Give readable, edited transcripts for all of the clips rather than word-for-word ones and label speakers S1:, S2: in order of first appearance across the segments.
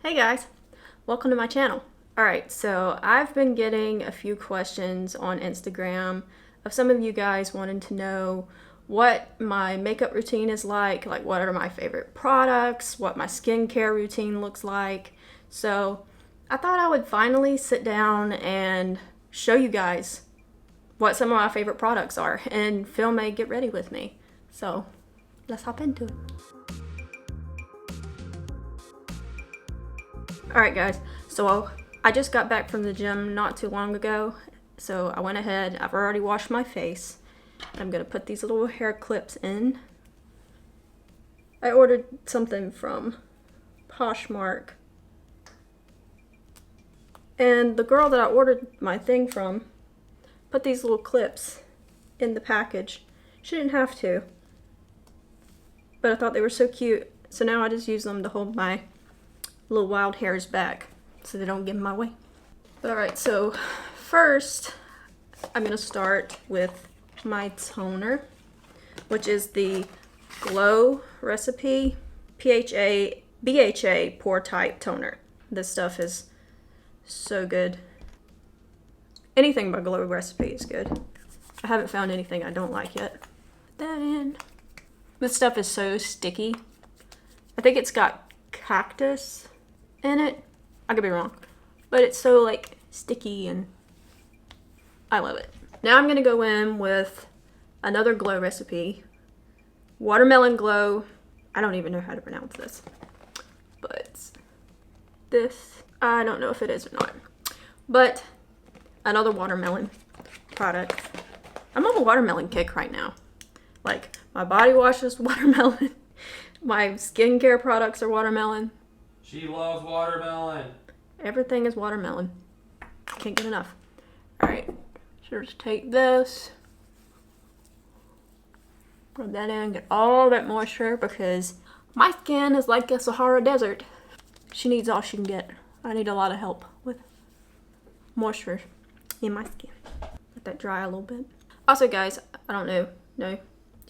S1: Hey guys, welcome to my channel. Alright, so I've been getting a few questions on Instagram of some of you guys wanting to know what my makeup routine is like what are my favorite products, what my skincare routine looks like. So I thought I would finally sit down and show you guys what some of my favorite products are and film a get ready with me. So let's hop into it. Alright guys, so I just got back from the gym not too long ago, so I went ahead, I've already washed my face. I'm going to put these little hair clips in. I ordered something from Poshmark, and the girl that I ordered my thing from put these little clips in the package. She didn't have to, but I thought they were so cute, so now I just use them to hold my little wild hairs back so they don't get in my way. Alright, so first I'm going to start with my toner, which is the Glow Recipe BHA Pore Type Toner. This stuff is so good. Anything by Glow Recipe is good. I haven't found anything I don't like yet. Put that in. This stuff is so sticky. I think it's got cactus in it. I could be wrong, but it's so sticky and I love it. Now I'm going to go in with another Glow Recipe, Watermelon Glow. I don't even know how to pronounce this, but this, I don't know if it is or not, but another watermelon product. I'm on a watermelon kick right now. My body wash is watermelon, my skincare products are watermelon.
S2: She loves watermelon.
S1: Everything is watermelon. Can't get enough. Alright, so just take this, rub that in, get all that moisture because my skin is like a Sahara desert. She needs all she can get. I need a lot of help with moisture in my skin. Let that dry a little bit. Also guys, I don't know, no, you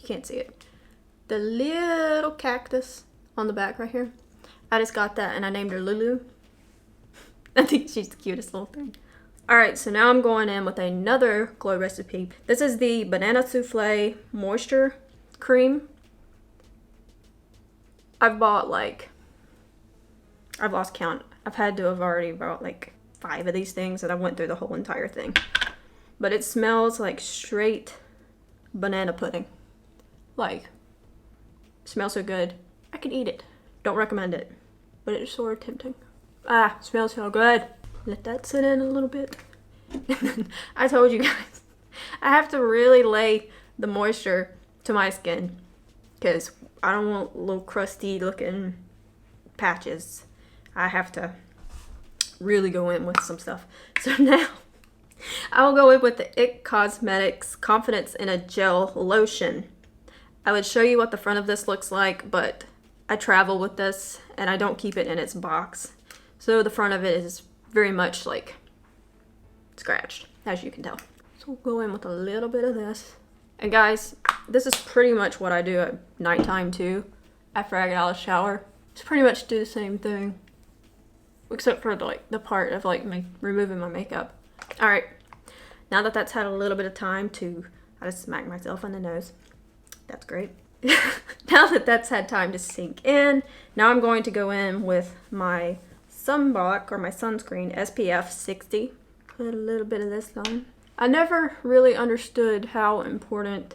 S1: can't see it. The little cactus on the back right here, I just got that and I named her Lulu. I think she's the cutest little thing. Alright, so now I'm going in with another Glow Recipe. This is the Banana Souffle Moisture Cream. I've bought I've lost count. I've had to have already bought 5 of these things and I went through the whole entire thing. But it smells like straight banana pudding. Smells so good. I could eat it. Don't recommend it, but it's sort of tempting. Ah, smells so good. Let that sit in a little bit. I told you guys, I have to really lay the moisture to my skin because I don't want little crusty looking patches. I have to really go in with some stuff. So now I will go in with the IT Cosmetics Confidence in a Gel Lotion. I would show you what the front of this looks like, but I travel with this and I don't keep it in its box. So the front of it is very much scratched, as you can tell. So we'll go in with a little bit of this. And guys, this is pretty much what I do at nighttime too. After I get out of the shower, just pretty much do the same thing. Except for the part of me removing my makeup. Alright, now that that's had a little bit of time to, I just smacked myself on the nose. That's great. Now that that's had time to sink in, now I'm going to go in with my sunblock or my sunscreen, SPF 60. Put a little bit of this on. I never really understood how important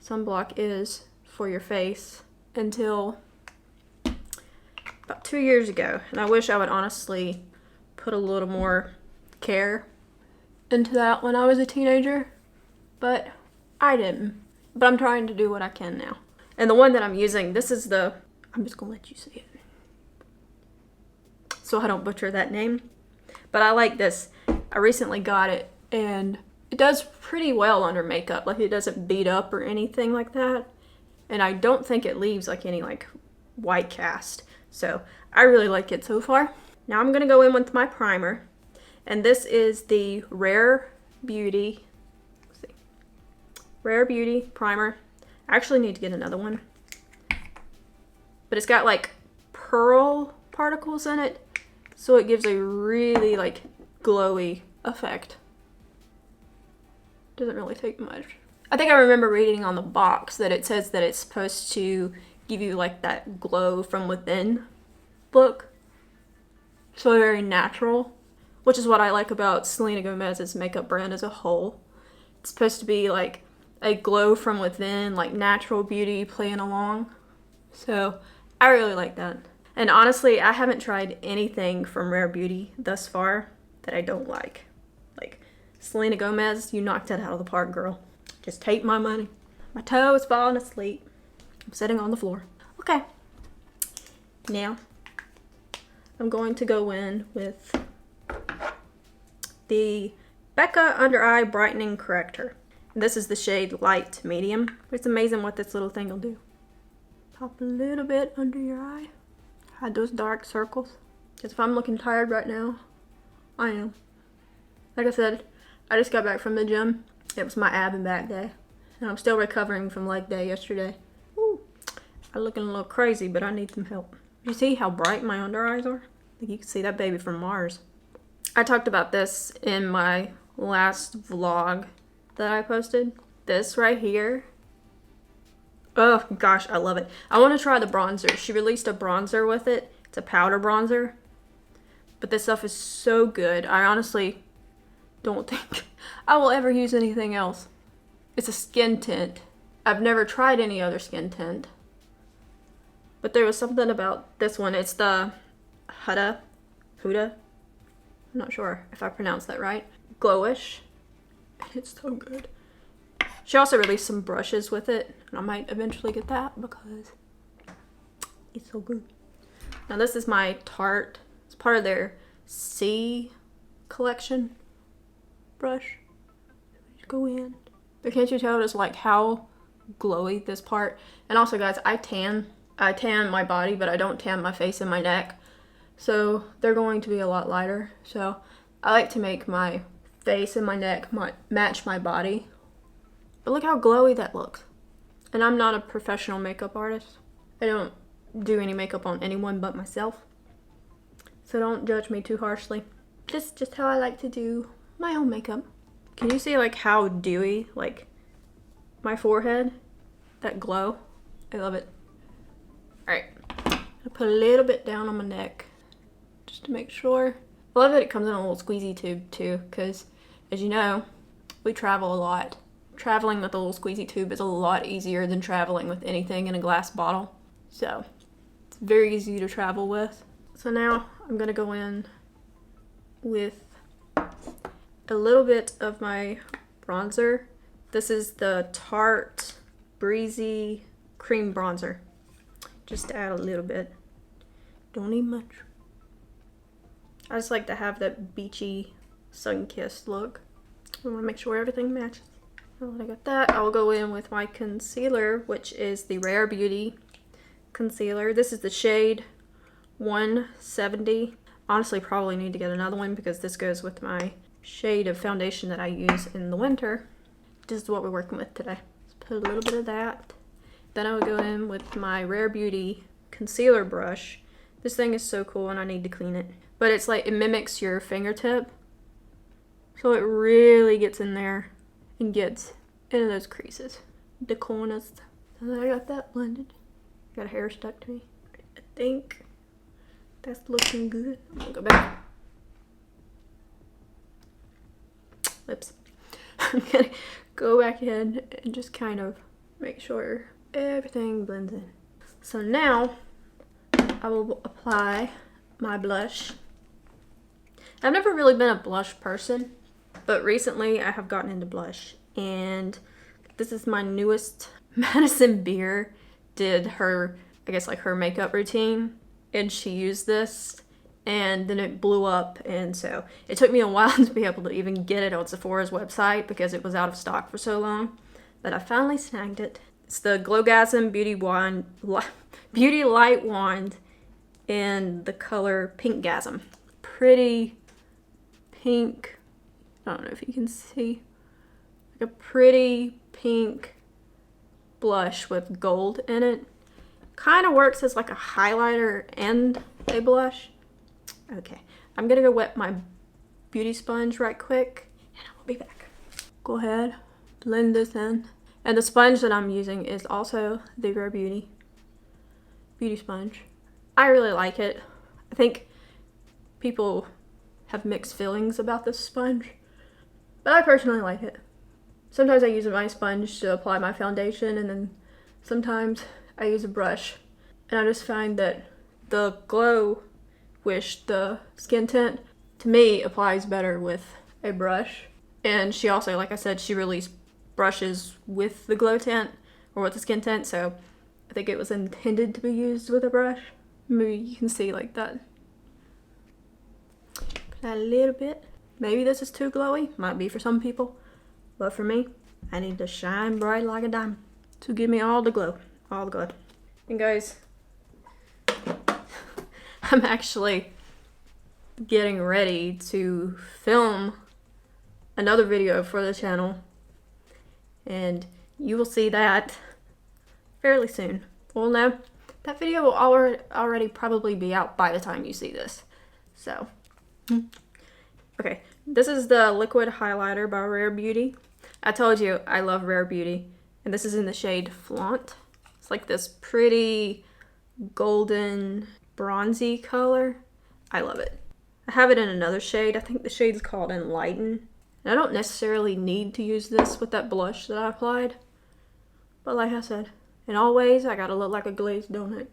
S1: sunblock is for your face until about 2 years ago. And I wish I would honestly put a little more care into that when I was a teenager, but I didn't. But I'm trying to do what I can now. And the one that I'm using, this is the, I'm just gonna let you see it so I don't butcher that name. But I like this. I recently got it and it does pretty well under makeup. It doesn't beat up or anything like that. And I don't think it leaves any white cast. So I really like it so far. Now I'm gonna go in with my primer. And this is the Rare Beauty primer. I actually need to get another one. But it's got pearl particles in it, so it gives a really like glowy effect. Doesn't really take much. I think I remember reading on the box that it says that it's supposed to give you like that glow from within look. So very natural, which is what I like about Selena Gomez's makeup brand as a whole. It's supposed to be like a glow from within, like natural beauty playing along. So I really like that. And honestly, I haven't tried anything from Rare Beauty thus far that I don't like. Like Selena Gomez, you knocked it out of the park, girl. Just take my money. My toe is falling asleep. I'm sitting on the floor. Okay. Now, I'm going to go in with the Becca Under Eye Brightening Corrector. This is the shade Light Medium. It's amazing what this little thing will do. Pop a little bit under your eye. Hide those dark circles. Because if I'm looking tired right now, I am. Like I said, I just got back from the gym. It was my ab and back day. And I'm still recovering from leg day yesterday. Woo. I'm looking a little crazy, but I need some help. You see how bright my under eyes are? I think you can see that baby from Mars. I talked about this in my last vlog that I posted. This right here. Oh gosh, I love it. I want to try the bronzer. She released a bronzer with it. It's a powder bronzer. But this stuff is so good. I honestly don't think I will ever use anything else. It's a skin tint. I've never tried any other skin tint. But there was something about this one. It's the Huda. I'm not sure if I pronounced that right. Glowish. It's so good. She also released some brushes with it. And I might eventually get that because it's so good. Now this is my Tarte. It's part of their C collection brush. Just go in. But can't you tell just like how glowy this part? And also guys, I tan my body, but I don't tan my face and my neck. So they're going to be a lot lighter. So I like to make my face and my neck match my body. But look how glowy that looks. And I'm not a professional makeup artist. I don't do any makeup on anyone but myself. So don't judge me too harshly. Just how I like to do my own makeup. Can you see like how dewy, like my forehead? That glow. I love it. Alright. I'll put a little bit down on my neck. Just to make sure. I love that it comes in a little squeezy tube too, because as you know, we travel a lot. Traveling with a little squeezy tube is a lot easier than traveling with anything in a glass bottle. So, it's very easy to travel with. So now, I'm going to go in with a little bit of my bronzer. This is the Tarte Breezy Cream Bronzer. Just to add a little bit. Don't need much. I just like to have that beachy, sun-kissed look. I want to make sure everything matches. Now that I got that, I'll go in with my concealer, which is the Rare Beauty concealer. This is the shade 170. Honestly, probably need to get another one because this goes with my shade of foundation that I use in the winter. This is what we're working with today. Let's put a little bit of that. Then I will go in with my Rare Beauty concealer brush. This thing is so cool and I need to clean it. But it's like, it mimics your fingertip. So it really gets in there and gets into those creases. The corners. And I got that blended. Got a hair stuck to me. I think that's looking good. I'm gonna go back. Lips. I'm gonna go back in and just kind of make sure everything blends in. So now I will apply my blush. I've never really been a blush person, but recently I have gotten into blush, and this is my newest. Madison Beer did her, I guess like her makeup routine, and she used this, and then it blew up, and so it took me a while to be able to even get it on Sephora's website because it was out of stock for so long, but I finally snagged it. It's the Glowgasm Beauty Light Wand in the color Pinkgasm. Pretty pink, I don't know if you can see, like a pretty pink blush with gold in it. Kind of works as like a highlighter and a blush. Okay, I'm gonna go wet my beauty sponge right quick and I will be back. Go ahead, blend this in. And the sponge that I'm using is also the Rare Beauty sponge. I really like it. I think people have mixed feelings about this sponge, but I personally like it. Sometimes I use my sponge to apply my foundation, and then sometimes I use a brush. And I just find that the Glow Wish, the skin tint, to me applies better with a brush. And she also, like I said, she released brushes with the glow tint or with the skin tint, so I think it was intended to be used with a brush. Maybe you can see like that. A little bit. Maybe this is too glowy. Might be for some people. But for me, I need to shine bright like a diamond to give me all the glow. All the glow. And guys, I'm actually getting ready to film another video for the channel. And you will see that fairly soon. Well, no, that video will already probably be out by the time you see this. So, okay, this is the liquid highlighter by Rare Beauty. I told you I love Rare Beauty, and this is in the shade Flaunt. It's like this pretty golden bronzy color. I love it. I have it in another shade. I think the shade's called Enlighten. And I don't necessarily need to use this with that blush that I applied, but like I said, in all ways, I gotta look like a glazed donut.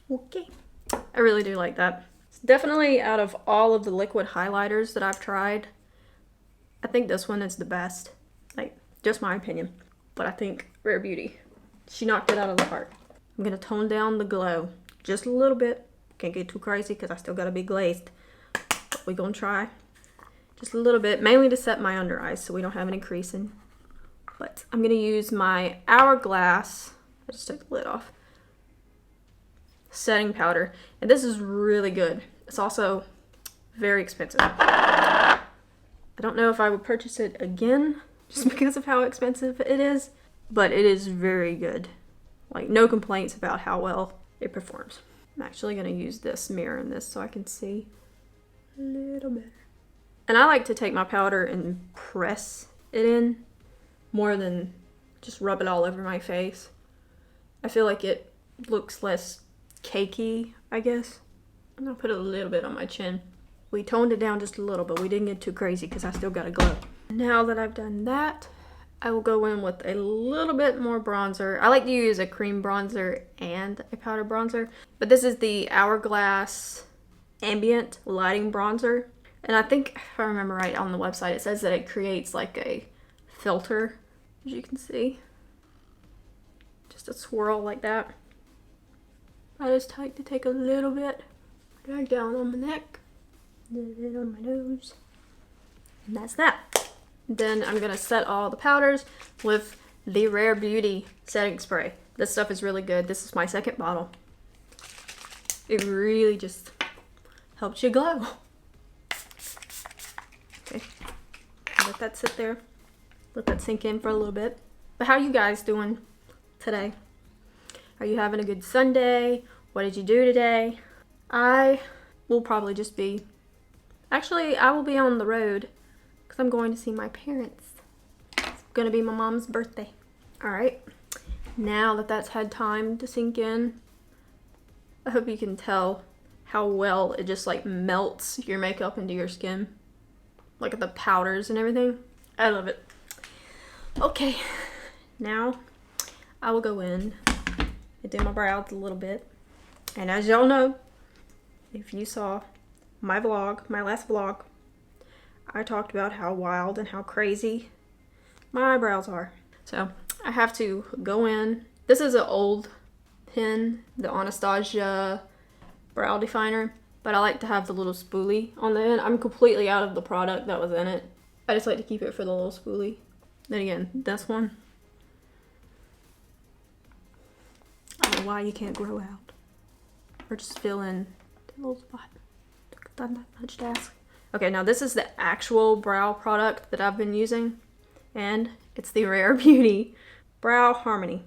S1: Okay. I really do like that. It's definitely, out of all of the liquid highlighters that I've tried, I think this one is the best. Like, just my opinion. But I think Rare Beauty, she knocked it out of the park. I'm gonna tone down the glow just a little bit. Can't get too crazy because I still gotta be glazed. But we're gonna try just a little bit, mainly to set my under eyes so we don't have any creasing. But I'm gonna use my Hourglass, I just took the lid off, setting powder. And this is really good. It's also very expensive. I don't know if I would purchase it again just because of how expensive it is, but it is very good. Like, no complaints about how well it performs. I'm actually gonna use this mirror in this so I can see a little better. And I like to take my powder and press it in more than just rub it all over my face. I feel like it looks less cakey, I guess. I'm gonna put a little bit on my chin. We toned it down just a little, but we didn't get too crazy because I still got a glow. Now that I've done that, I will go in with a little bit more bronzer. I like to use a cream bronzer and a powder bronzer, but this is the Hourglass Ambient Lighting Bronzer. And I think, if I remember right on the website, it says that it creates like a filter, as you can see. Just a swirl like that. I just like to take a little bit, drag down on my neck, a little bit on my nose, and that's that. Then I'm gonna set all the powders with the Rare Beauty setting spray. This stuff is really good. This is my second bottle. It really just helps you glow. Okay, let that sit there. Let that sink in for a little bit. But how are you guys doing today? Are you having a good Sunday? What did you do today? I will probably just be... Actually, I will be on the road because I'm going to see my parents. It's going to be my mom's birthday. Alright, now that that's had time to sink in, I hope you can tell how well it just like melts your makeup into your skin. Like the powders and everything. I love it. Okay, now I will go in and do my brows a little bit. And as y'all know, if you saw my vlog, my last vlog, I talked about how wild and how crazy my eyebrows are. So I have to go in. This is an old pen, the Anastasia brow definer, but I like to have the little spoolie on the end. I'm completely out of the product that was in it. I just like to keep it for the little spoolie. Then again, this one, I don't know why you can't grow out. Or just fill in the little spot. Not that much to ask. Okay, now this is the actual brow product that I've been using. And it's the Rare Beauty Brow Harmony.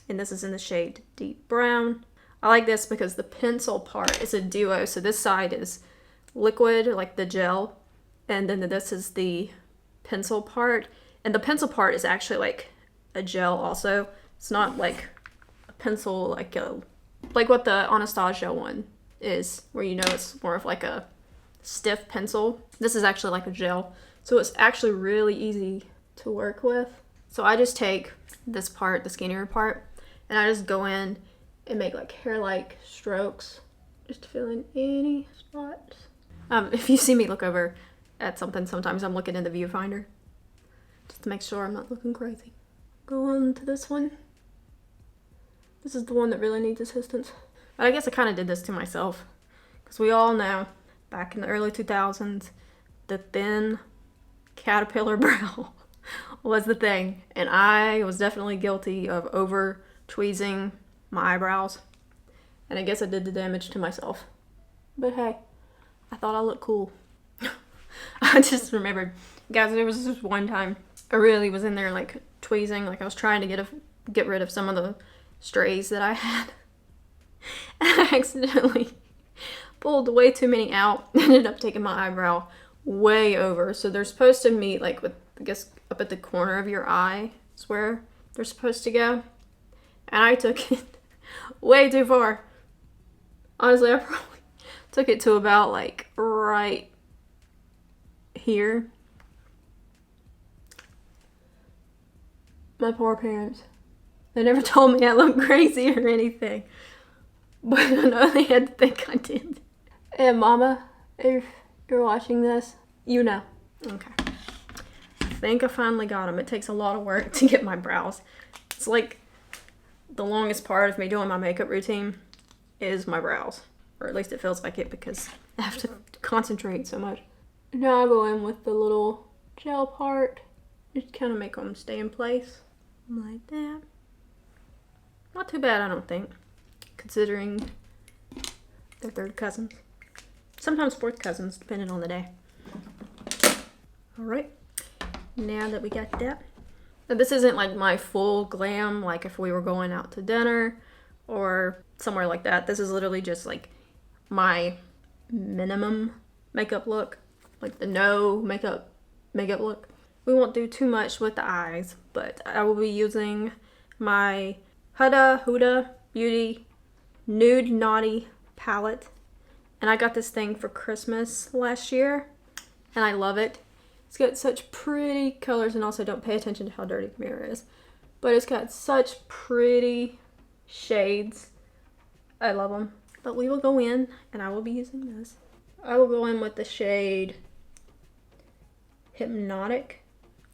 S1: And this is in the shade Deep Brown. I like this because the pencil part is a duo. So this side is liquid, like the gel, and then this is the pencil part. And the pencil part is actually like a gel also. It's not like a pencil like what the Anastasia one is, where you know it's more of like a stiff pencil. This is actually like a gel. So it's actually really easy to work with. So I just take this part, the skinnier part, and I just go in and make like hair-like strokes just to fill in any spots. If you see me look over at something, sometimes I'm looking in the viewfinder just to make sure I'm not looking crazy. Go on to this one. This is the one that really needs assistance. But I guess I kind of did this to myself, because we all know back in the early 2000s, the thin caterpillar brow was the thing, and I was definitely guilty of over tweezing my eyebrows, and I guess I did the damage to myself. But hey, I thought I looked cool. I just remembered, guys, there was this one time I really was in there like tweezing, like I was trying to get rid of some of the strays that I had, and I accidentally pulled way too many out. Ended up taking my eyebrow way over. So they're supposed to meet like with, I guess, up at the corner of your eye is where they're supposed to go, and I took it way too far. Honestly, I probably took it to about like right here. My poor parents. They never told me I looked crazy or anything, but I know they had to think I did. And Mama, if you're watching this, you know. Okay. I think I finally got them. It takes a lot of work to get my brows. It's like the longest part of me doing my makeup routine is my brows. Or at least it feels like it, because I have to concentrate so much. Now I go in with the little gel part. Just kind of make them stay in place. Like that. Not too bad, I don't think, considering they're third cousins. Sometimes fourth cousins, depending on the day. Alright, now that we got that. Now this isn't like my full glam, like if we were going out to dinner or somewhere like that. This is literally just like my minimum makeup look, like the no makeup look. We won't do too much with the eyes, but I will be using my Huda Beauty Nude Naughty palette. And I got this thing for Christmas last year, and I love it. It's got such pretty colors, and also don't pay attention to how dirty the mirror is. But it's got such pretty shades. I love them. But we will go in, and I will be using this. I will go in with the shade Hypnotic,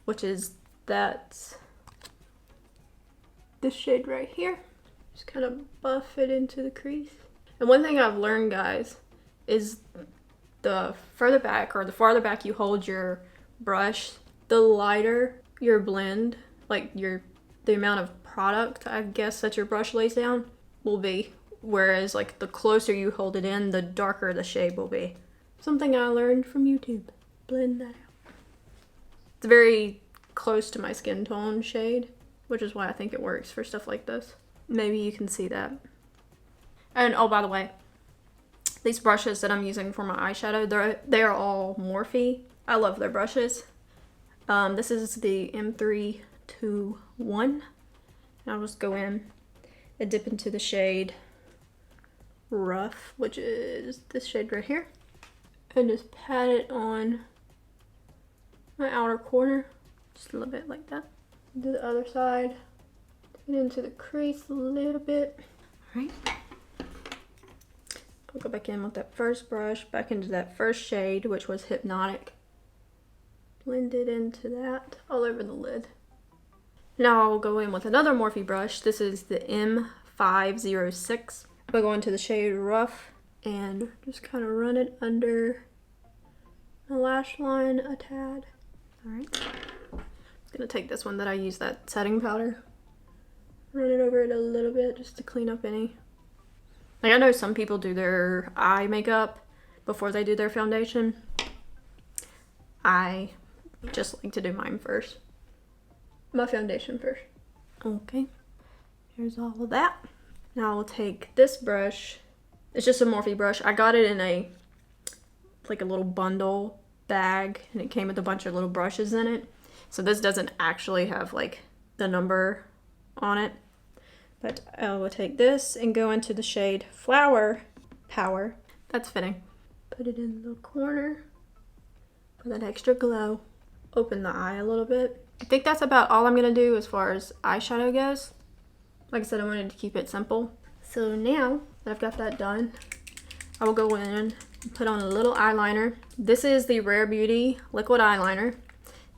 S1: which is this shade right here. Just kind of buff it into the crease. And one thing I've learned, guys, is the further back, or the farther back you hold your brush, the lighter your blend, like the amount of product, I guess, that your brush lays down will be. Whereas like the closer you hold it in, the darker the shade will be. Something I learned from YouTube. Blend that out. It's very close to my skin tone shade, which is why I think it works for stuff like this. Maybe you can see that. And oh, by the way, these brushes that I'm using for my eyeshadow, they are all Morphe. I love their brushes. This is the M321. And I'll just go in and dip into the shade Rough, which is this shade right here. And just pat it on my outer corner. Just a little bit like that. Do the other side. Get into the crease a little bit. Alright. I'll go back in with that first brush, back into that first shade, which was Hypnotic. Blend it into that, all over the lid. Now I'll go in with another Morphe brush. This is the M506. I'll go into the shade Rough and just kind of run it under the lash line a tad. Alright. I'm gonna take this one that I use, that setting powder. Run it over it a little bit just to clean up any. Like, I know some people do their eye makeup before they do their foundation. I just like to do mine first. My foundation first. Okay. Here's all of that. Now I'll take this brush. It's just a Morphe brush. I got it in a little bundle bag, and it came with a bunch of little brushes in it. So this doesn't actually have like the number on it. But I will take this and go into the shade Flower Power. That's fitting. Put it in the corner for that extra glow. Open the eye a little bit. I think that's about all I'm gonna do as far as eyeshadow goes. Like I said, I wanted to keep it simple. So now that I've got that done, I will go in and put on a little eyeliner. This is the Rare Beauty liquid eyeliner.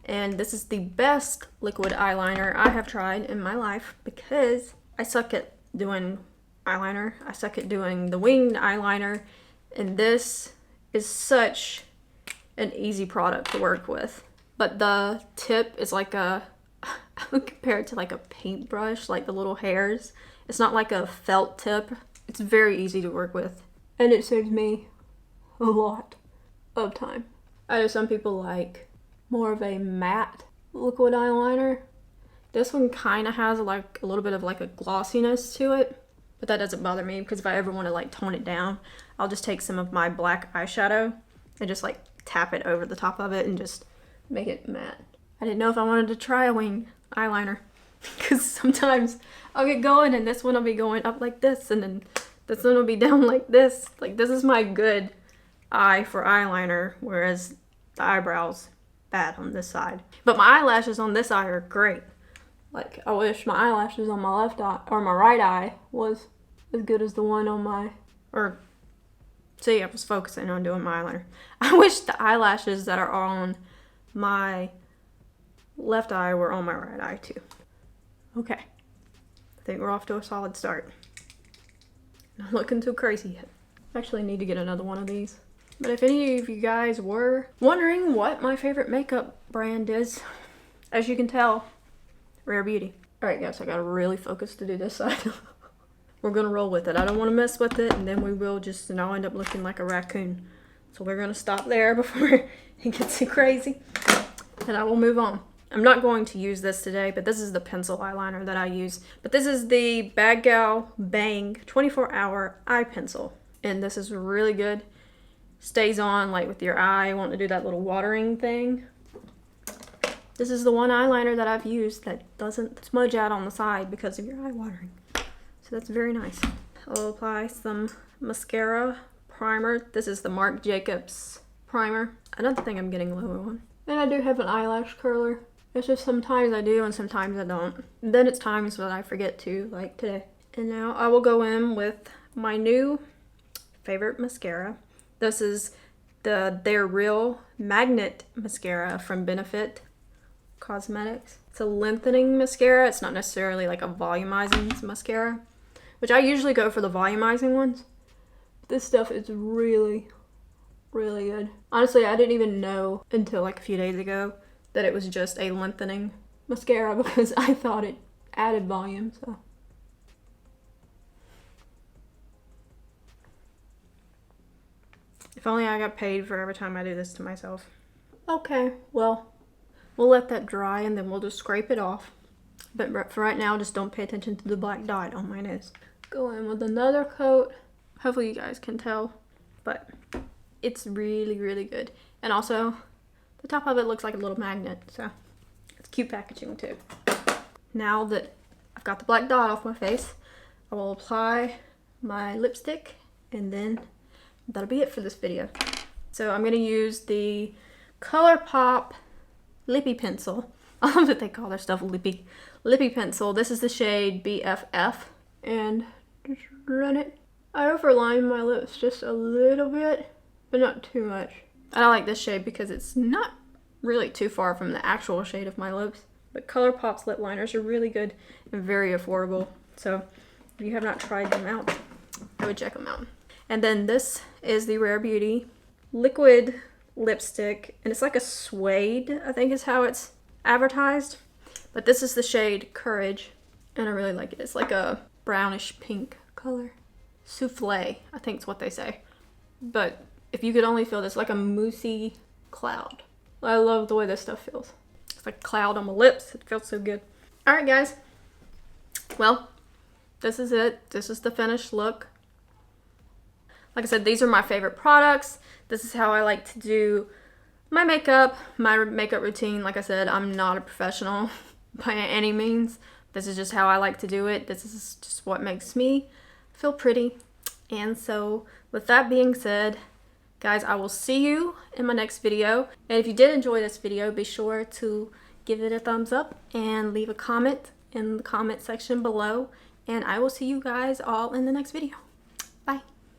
S1: And this is the best liquid eyeliner I have tried in my life because I suck at doing eyeliner. I suck at doing the winged eyeliner. And this is such an easy product to work with. But the tip is like I would compare it to like a paintbrush, like the little hairs. It's not like a felt tip. It's very easy to work with. And it saves me a lot of time. I know some people like more of a matte liquid eyeliner. This one kind of has like a little bit of like a glossiness to it, but that doesn't bother me because if I ever want to like tone it down, I'll just take some of my black eyeshadow and just like tap it over the top of it and just make it matte. I didn't know if I wanted to try a wing eyeliner because sometimes I'll get going and this one will be going up like this and then this one will be down like this. Like this is my good eye for eyeliner, whereas the eyebrows bad on this side. But my eyelashes on this eye are great. Like I wish my eyelashes on my left eye or my right eye was as good as the one on my, or see, I was focusing on doing my eyeliner. I wish the eyelashes that are on my left eye were on my right eye too. Okay, I think we're off to a solid start. Not looking too crazy yet. I actually need to get another one of these. But if any of you guys were wondering what my favorite makeup brand is, as you can tell, Rare Beauty. Alright guys, I gotta really focus to do this side. We're gonna roll with it. I don't want to mess with it and then we will just, and I'll end up looking like a raccoon. So we're gonna stop there before it gets too crazy. And I will move on. I'm not going to use this today, but this is the pencil eyeliner that I use. But this is the Bad Gal Bang 24-hour eye pencil. And this is really good. Stays on like with your eye, want to do that little watering thing. This is the one eyeliner that I've used that doesn't smudge out on the side because of your eye watering. So that's very nice. I'll apply some mascara primer. This is the Marc Jacobs primer. Another thing I'm getting low on. And I do have an eyelash curler. It's just sometimes I do and sometimes I don't. And then it's times when I forget to, like today. And now I will go in with my new favorite mascara. This is their Real Magnet Mascara from Benefit Cosmetics. It's a lengthening mascara. It's not necessarily like a volumizing mascara, which I usually go for the volumizing ones. This stuff is really, really good. Honestly, I didn't even know until like a few days ago that it was just a lengthening mascara because I thought it added volume, so. If only I got paid for every time I do this to myself. Okay, well, we'll let that dry and then we'll just scrape it off. But for right now, just don't pay attention to the black dot on my nose. Go in with another coat. Hopefully you guys can tell, but it's really, really good. And also, the top of it looks like a little magnet, so it's cute packaging too. Now that I've got the black dot off my face, I will apply my lipstick and then that'll be it for this video. So I'm gonna use the ColourPop Lippy Pencil. I love that they call their stuff Lippy. Lippy Pencil. This is the shade BFF. And just run it. I overline my lips just a little bit, but not too much. I like this shade because it's not really too far from the actual shade of my lips. But ColourPop's lip liners are really good and very affordable. So if you have not tried them out, I would check them out. And then this is the Rare Beauty liquid lipstick. And it's like a suede, I think is how it's advertised. But this is the shade Courage. And I really like it. It's like a brownish pink color. Souffle, I think is what they say. But if you could only feel this, like a moussey cloud. I love the way this stuff feels. It's like a cloud on my lips. It feels so good. Alright guys. Well, this is it. This is the finished look. Like I said, these are my favorite products. This is how I like to do my makeup routine. Like I said, I'm not a professional by any means. This is just how I like to do it. This is just what makes me feel pretty. And so with that being said, guys, I will see you in my next video. And if you did enjoy this video, be sure to give it a thumbs up and leave a comment in the comment section below. And I will see you guys all in the next video. Bye.